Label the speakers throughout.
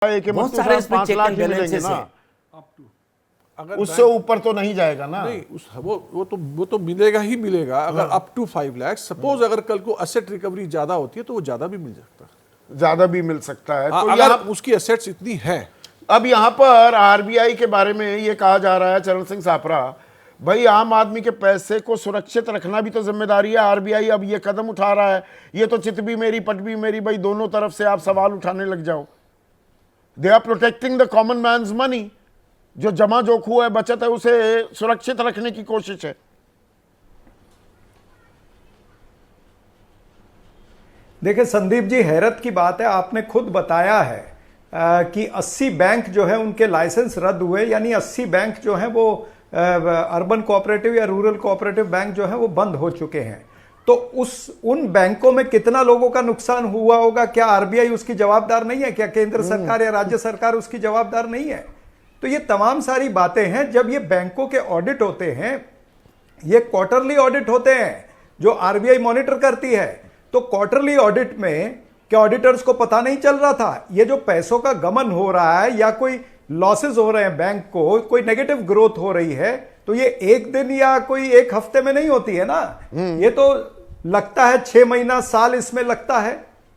Speaker 1: बहुत सारे इसमें
Speaker 2: 5
Speaker 1: चेक
Speaker 2: लाख
Speaker 1: एंड
Speaker 2: ही मिलेंगे
Speaker 1: बैलेंसेस
Speaker 2: ना,
Speaker 1: है।
Speaker 3: अगर
Speaker 2: उससे ऊपर तो नहीं जाएगा ना।
Speaker 3: नहीं वो तो मिलेगा ही मिलेगा। अगर अप टू 5 लाख, सपोज अगर कल को एसेट रिकवरी ज्यादा होती है तो वो ज्यादा भी मिल सकता है,
Speaker 2: ज्यादा भी मिल सकता है। तो
Speaker 3: अगर उसकी एसेट्स इतनी है।
Speaker 2: अब यहाँ पर आरबीआई के बारे में ये कहा जा रहा है, चरण सिंह सापरा, भाई आम आदमी के पैसे को सुरक्षित रखना भी तो जिम्मेदारी है। आरबीआई अब ये कदम उठा रहा है, ये तो चित भी मेरी पट भी मेरी, भाई दोनों तरफ से आप सवाल उठाने लग जाओ। They are protecting the common man's money, जो जमा जोखू है, बचत है, उसे सुरक्षित रखने की कोशिश है।
Speaker 4: देखिए संदीप जी, हैरत की बात है, आपने खुद बताया है कि 80 बैंक जो है उनके लाइसेंस रद्द हुए, यानी 80 बैंक जो है वो अर्बन कोऑपरेटिव या रूरल कोऑपरेटिव बैंक जो है वो बंद हो चुके हैं। तो उन बैंकों में कितना लोगों का नुकसान हुआ होगा? क्या आरबीआई उसकी जवाबदार नहीं है? क्या केंद्र सरकार या राज्य सरकार उसकी जवाबदार नहीं है? तो ये तमाम सारी बातें हैं। जब ये बैंकों के ऑडिट होते हैं, ये क्वार्टरली ऑडिट होते हैं जो आरबीआई मॉनिटर करती है, तो क्वार्टरली ऑडिट में क्या ऑडिटर्स को पता नहीं चल रहा था ये जो पैसों का गमन हो रहा है या कोई लॉसेस हो रहे हैं बैंक को, कोई नेगेटिव ग्रोथ हो रही है, तो ये एक दिन या कोई एक हफ्ते में नहीं होती है ना। ये तो लगता है 6 महीना साल इसमें लगता है।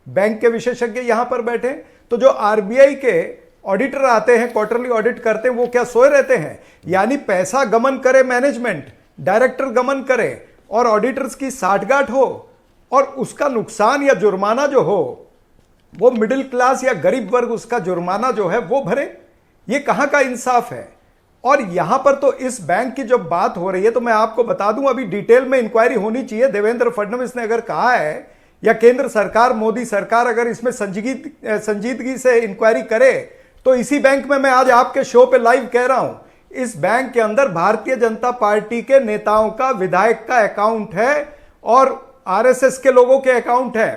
Speaker 4: बैंक के विशेषज्ञ यहां पर बैठे, तो जो आरबीआई के ऑडिटर आते हैं, क्वार्टरली ऑडिट करते हैं, वो क्या सोए रहते हैं? यानी पैसा गमन करे मैनेजमेंट, डायरेक्टर गमन करे और ऑडिटर्स की साठगांठ हो, और उसका नुकसान या जुर्माना जो हो वो मिडिल क्लास या गरीब वर्ग उसका जुर्माना जो है वो भरे। ये कहां का इंसाफ है? और यहां पर तो इस बैंक की जब बात हो रही है, तो मैं आपको बता दूं, अभी डिटेल में इंक्वायरी होनी चाहिए। देवेंद्र फडणवीस ने अगर कहा है, या केंद्र सरकार, मोदी सरकार अगर इसमें संजीदगी से इंक्वायरी करे, तो इसी बैंक में मैं आज आपके शो पे लाइव कह रहा हूं, इस बैंक के अंदर भारतीय जनता पार्टी के नेताओं का, विधायक का अकाउंट है और आरएसएस के लोगों के अकाउंट है।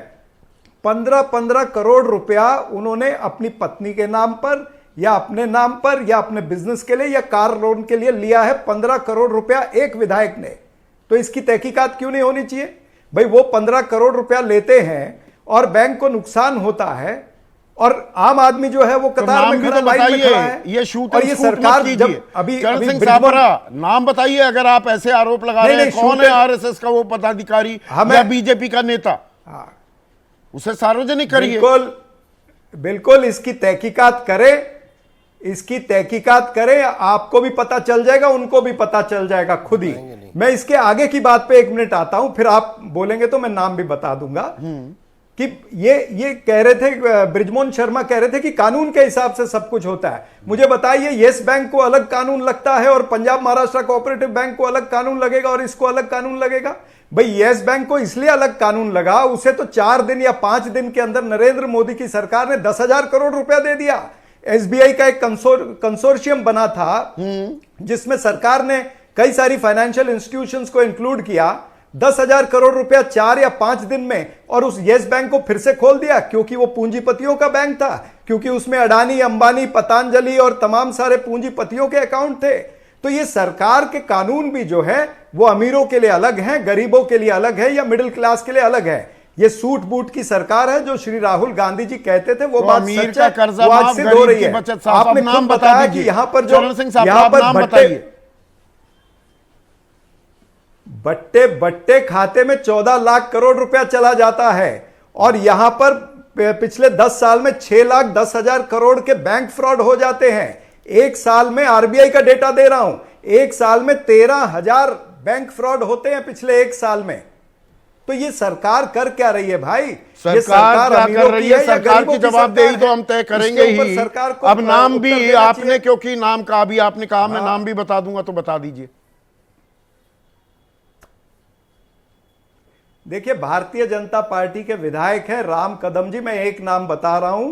Speaker 4: 15-15 करोड़ रुपया उन्होंने अपनी पत्नी के नाम पर या अपने नाम पर या अपने बिजनेस के लिए या कार लोन के लिए लिया है। 15 करोड़ रुपया एक विधायक ने। तो इसकी तहकीकात क्यों नहीं होनी चाहिए? भाई वो 15 करोड़ रुपया लेते हैं और बैंक को नुकसान होता है, और आम आदमी जो है वो कतार में खड़ा, लाइन में खड़ा है।
Speaker 2: ये शूट
Speaker 4: और ये सरकार जब अभी
Speaker 2: नाम बताइए, अगर आप ऐसे आरोप लगा रहे हैं, कौन है आरएसएस का वो पदाधिकारी या बीजेपी का नेता? उसे सार्वजनिक करिए।
Speaker 4: बिल्कुल इसकी तहकीकात करें, आपको भी पता चल जाएगा, उनको भी पता चल जाएगा खुद ही। मैं इसके आगे की बात पे 1 मिनट आता हूं, फिर आप बोलेंगे तो मैं नाम भी बता दूंगा। कि ये कह रहे थे, बृजमोहन शर्मा कह रहे थे कि कानून के हिसाब से सब कुछ होता है। मुझे बताइए, येस बैंक को अलग कानून लगता है और पंजाब महाराष्ट्र कोऑपरेटिव बैंक को अलग कानून लगेगा और इसको अलग कानून लगेगा? भाई येस बैंक को इसलिए अलग कानून लगा, उसे तो 4 दिन या 5 दिन के अंदर नरेंद्र मोदी की सरकार ने 10,000 करोड़ रुपया दे दिया। एसबीआई का एक कंसोर्शियम बना था जिसमें सरकार ने कई सारी फाइनेंशियल इंस्टीट्यूशंस को इंक्लूड किया। 10,000 करोड़ रुपया 4 या 5 दिन में, और उस येस बैंक को फिर से खोल दिया, क्योंकि वो पूंजीपतियों का बैंक था, क्योंकि उसमें अडानी, अंबानी, पतंजलि और तमाम सारे पूंजीपतियों के अकाउंट थे। तो ये सरकार के कानून भी जो है वो अमीरों के लिए अलग हैं, गरीबों के लिए अलग है, या मिडिल क्लास के लिए अलग है। ये सूट बूट की सरकार है। जो श्री राहुल गांधी जी कहते थे वो बात सच है, वो आज सिद्ध हो रही है। आपने नाम बताया कि यहां पर जो बट्टे खाते में 14 लाख करोड़ रुपया चला जाता है, और यहां पर पिछले 10 साल में 6,10,000 करोड़ के बैंक फ्रॉड हो जाते हैं। एक साल में, आरबीआई का डेटा दे रहा हूं, एक साल में 13,000 बैंक फ्रॉड होते हैं पिछले एक साल में। तो ये सरकार कर क्या रही है भाई?
Speaker 2: ये सरकार क्या कर रही है? सरकार की जवाबदेही तो हम तय करेंगे ही। अब नाम भी आपने, क्योंकि नाम का भी आपने कहा, मैं नाम भी बता दूंगा, तो बता दीजिए।
Speaker 4: देखिए, भारतीय जनता पार्टी के विधायक हैं राम कदम जी। मैं एक नाम बता रहा हूं,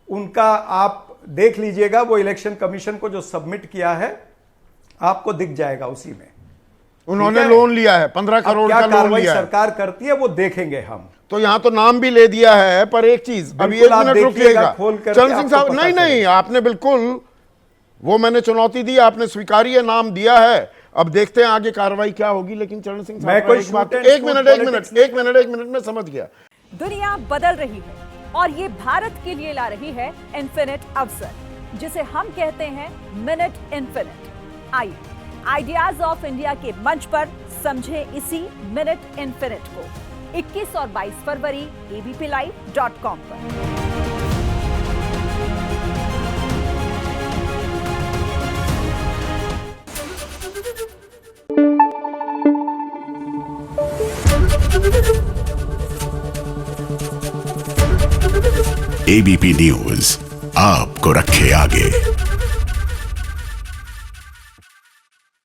Speaker 4: उनका आप देख लीजिएगा, वो इलेक्शन कमीशन को जो सबमिट किया है आपको दिख जाएगा उसी में।
Speaker 2: उन्होंने लोन लिया है, 15 करोड़ का लोन लिया है।
Speaker 4: सरकार करती है वो देखेंगे हम।
Speaker 2: तो यहां तो नाम भी ले दिया है, पर एक चीज, अभी 1 मिनट रुकिएगा चरण सिंह साहब। नहीं, आपने बिल्कुल, वो मैंने चुनौती दी, आपने स्वीकारी है, नाम दिया है। अब देखते हैं आगे कार्रवाई क्या होगी। लेकिन चरण सिंह साहब, एक मिनट में समझ गया।
Speaker 5: दुनिया बदल रही है
Speaker 1: और ये भारत के लिए ला रही है इन्फिनिट अवसर, जिसे हम कहते हैं मिनट इन्फिनिट। आइए आइडियाज ऑफ इंडिया के मंच पर समझे इसी मिनट इन्फिनिट को 21 और 22 फरवरी abplive.com पर।
Speaker 5: एबीपी न्यूज आपको रखे आगे।